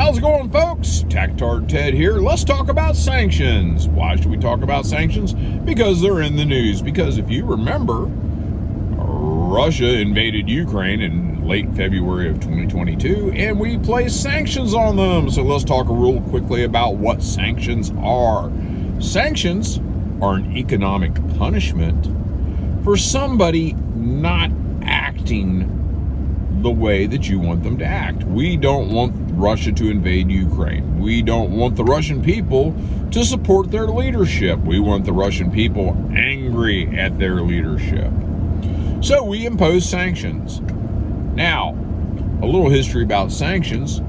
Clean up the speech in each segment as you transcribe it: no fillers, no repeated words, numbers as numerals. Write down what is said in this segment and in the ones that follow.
How's it going, folks? Tactard Ted here. Let's talk about sanctions. Why should we talk about sanctions? Because they're in the news. Because if you remember, Russia invaded Ukraine in late February of 2022, and we placed sanctions on them. So let's talk real quickly about what sanctions are. Sanctions are an economic punishment for somebody not acting the way that you want them to act. We don't want Russia to invade Ukraine. We don't want the Russian people to support their leadership. We want the Russian people angry at their leadership. So we impose sanctions. Now, a little history about sanctions.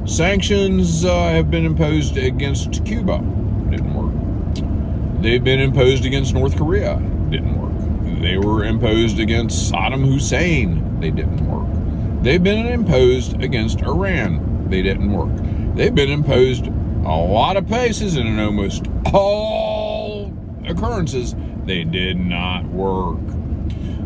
Sanctions have been imposed against Cuba. Didn't work. They've been imposed against North Korea. Didn't work. They were imposed against Saddam Hussein. They didn't work. They've been imposed against Iran. They didn't work. They've been imposed a lot of places, and in almost all occurrences, they did not work.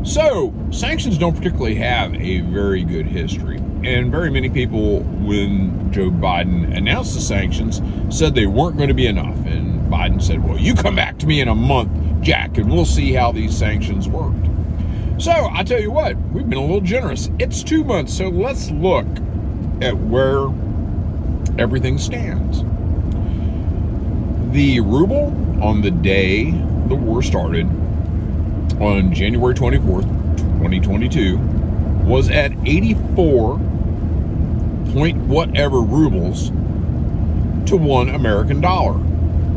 So, sanctions don't particularly have a very good history. And very many people, when Joe Biden announced the sanctions, said they weren't going to be enough. And Biden said, well, you come back to me in a month, Jack, and we'll see how these sanctions worked. So, I tell you what, we've been a little generous. It's 2 months, so let's look at where everything stands. The ruble on the day the war started, on January 24th, 2022, was at 84 point whatever rubles to $1 American dollar.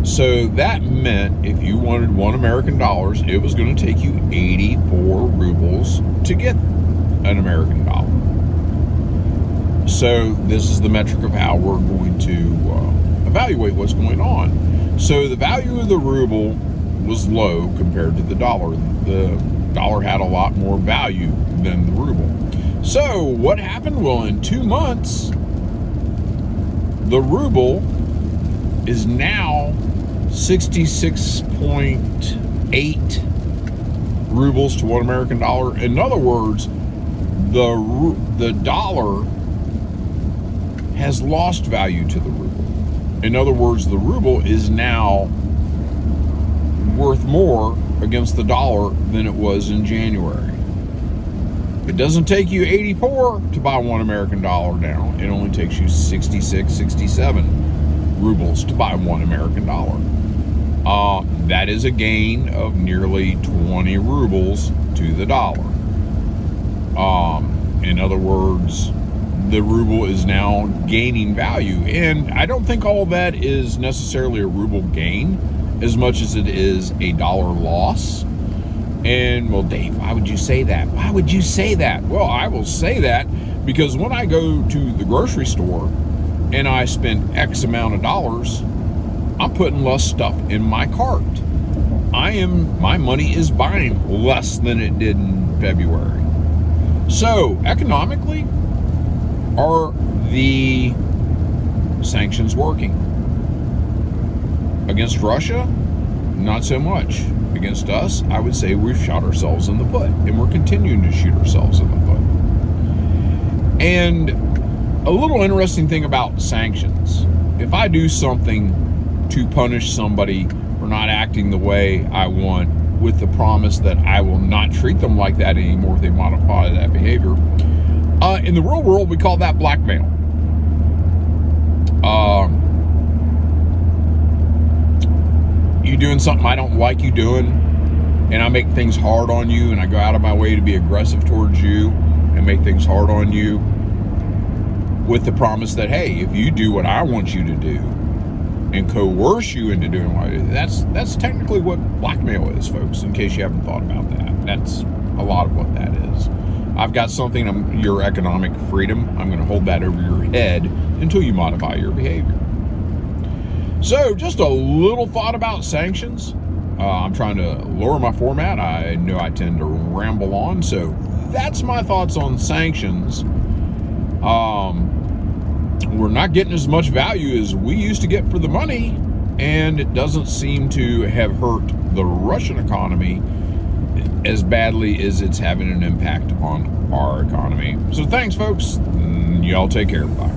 So that meant if you wanted $1 American dollars, it was going to take you 84 rubles to get an American dollar. So this is the metric of how we're going to evaluate what's going on. So the value of the ruble was low compared to the dollar. The dollar had a lot more value than the ruble. So what happened? Well, in 2 months, the ruble is now 66.8 rubles to $1 American dollar. In other words, the dollar has lost value to the ruble. In other words, the ruble is now worth more against the dollar than it was in January. It doesn't take you 84 to buy $1 American dollar now. It only takes you 66, 67 rubles to buy $1 American dollar. That is a gain of nearly 20 rubles to the dollar. In other words, the ruble is now gaining value. And I don't think all that is necessarily a ruble gain as much as it is a dollar loss. And, well, Dave, why would you say that? Why would you say that? Well, I will say that because when I go to the grocery store and I spend X amount of dollars, I'm putting less stuff in my cart. My money is buying less than it did in February. So, economically, are the sanctions working? Against Russia? Not so much. Against us, I would say we've shot ourselves in the foot, and we're continuing to shoot ourselves in the foot. And a little interesting thing about sanctions, if I do something to punish somebody for not acting the way I want, with the promise that I will not treat them like that anymore if they modify that behavior, in the real world, we call that blackmail. You doing something I don't like you doing, and I make things hard on you, and I go out of my way to be aggressive towards you and make things hard on you with the promise that, hey, if you do what I want you to do and coerce you into doing what I do, that's technically what blackmail is, folks, in case you haven't thought about that. That's a lot of what that is. I've got something, your economic freedom, I'm going to hold that over your head until you modify your behavior. So, just a little thought about sanctions. I'm trying to lower my format. I know I tend to ramble on, so that's my thoughts on sanctions. We're not getting as much value as we used to get for the money, and it doesn't seem to have hurt the Russian economy as badly as it's having an impact on our economy. So thanks, folks. Y'all take care. Bye.